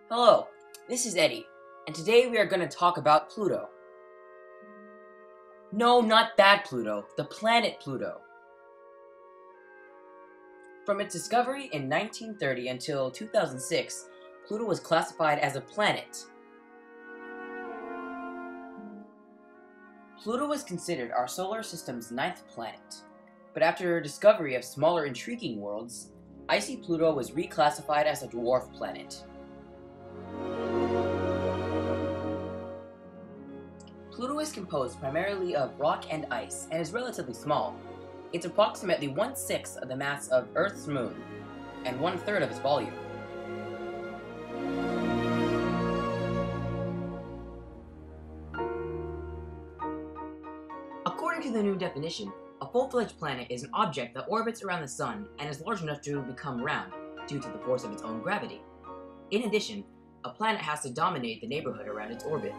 Hello, this is Eddie, and today we are going to talk about Pluto. No, not that Pluto, the planet Pluto. From its discovery in 1930 until 2006, Pluto was classified as a planet. Pluto was considered our solar system's ninth planet, but after discovery of smaller intriguing worlds, icy Pluto was reclassified as a dwarf planet. Pluto is composed primarily of rock and ice and is relatively small. It's approximately 1/6 of the mass of Earth's moon and 1/3 of its volume. According to the new definition, a full-fledged planet is an object that orbits around the sun and is large enough to become round due to the force of its own gravity. In addition, a planet has to dominate the neighborhood around its orbit.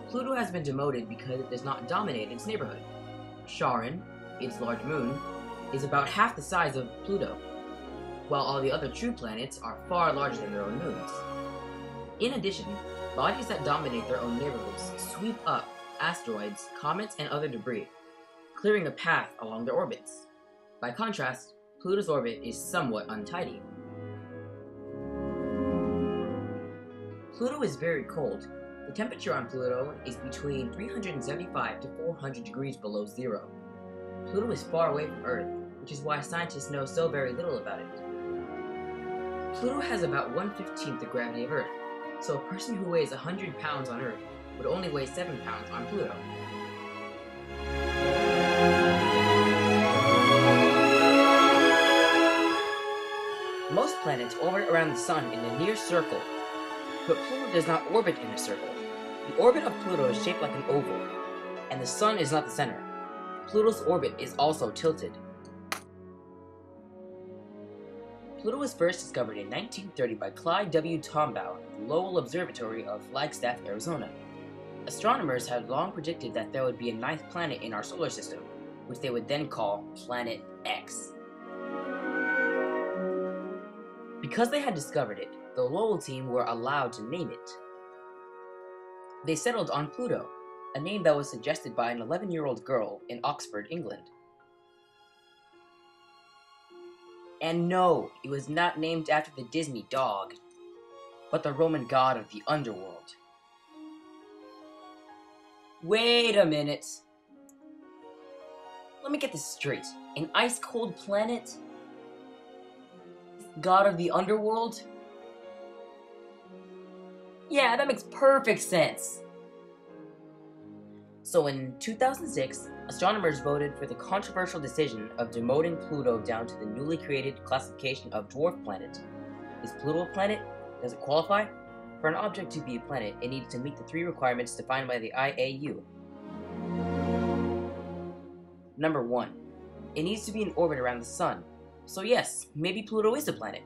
Pluto has been demoted because it does not dominate its neighborhood. Charon, its large moon, is about half the size of Pluto, while all the other true planets are far larger than their own moons. In addition, bodies that dominate their own neighborhoods sweep up asteroids, comets, and other debris, clearing a path along their orbits. By contrast, Pluto's orbit is somewhat untidy. Pluto is very cold. The temperature on Pluto is between 375 to 400 degrees below zero. Pluto is far away from Earth, which is why scientists know so very little about it. Pluto has about 1/15 the gravity of Earth, so a person who weighs 100 pounds on Earth would only weigh 7 pounds on Pluto. Most planets orbit around the Sun in a near circle, but Pluto does not orbit in a circle. The orbit of Pluto is shaped like an oval, and the Sun is not the center. Pluto's orbit is also tilted. Pluto was first discovered in 1930 by Clyde W. Tombaugh at the Lowell Observatory of Flagstaff, Arizona. Astronomers had long predicted that there would be a ninth planet in our solar system, which they would then call Planet X. Because they had discovered it, the Lowell team were allowed to name it. They settled on Pluto, a name that was suggested by an 11-year-old girl in Oxford, England. And no, it was not named after the Disney dog, but the Roman god of the underworld. Wait a minute. Let me get this straight. An ice-cold planet? God of the underworld? Yeah, that makes perfect sense. So in 2006, astronomers voted for the controversial decision of demoting Pluto down to the newly created classification of dwarf planet. Is Pluto a planet? Does it qualify? For an object to be a planet, it needs to meet the 3 requirements defined by the IAU. Number 1. It needs to be in orbit around the Sun. So yes, maybe Pluto is a planet.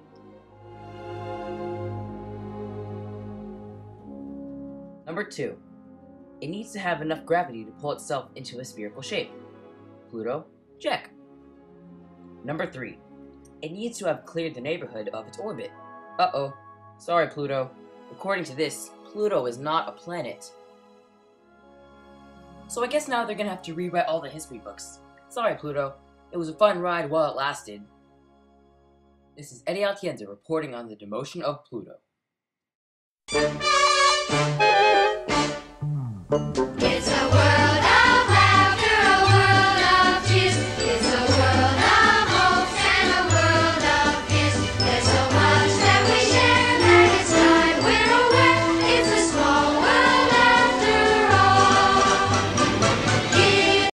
Number 2. It needs to have enough gravity to pull itself into a spherical shape. Pluto? Check. Number 3. It needs to have cleared the neighborhood of its orbit. Uh-oh. Sorry, Pluto. According to this, Pluto is not a planet. So I guess now they're gonna have to rewrite all the history books. Sorry, Pluto. It was a fun ride while it lasted. This is Eddie Atienza reporting on the demotion of Pluto.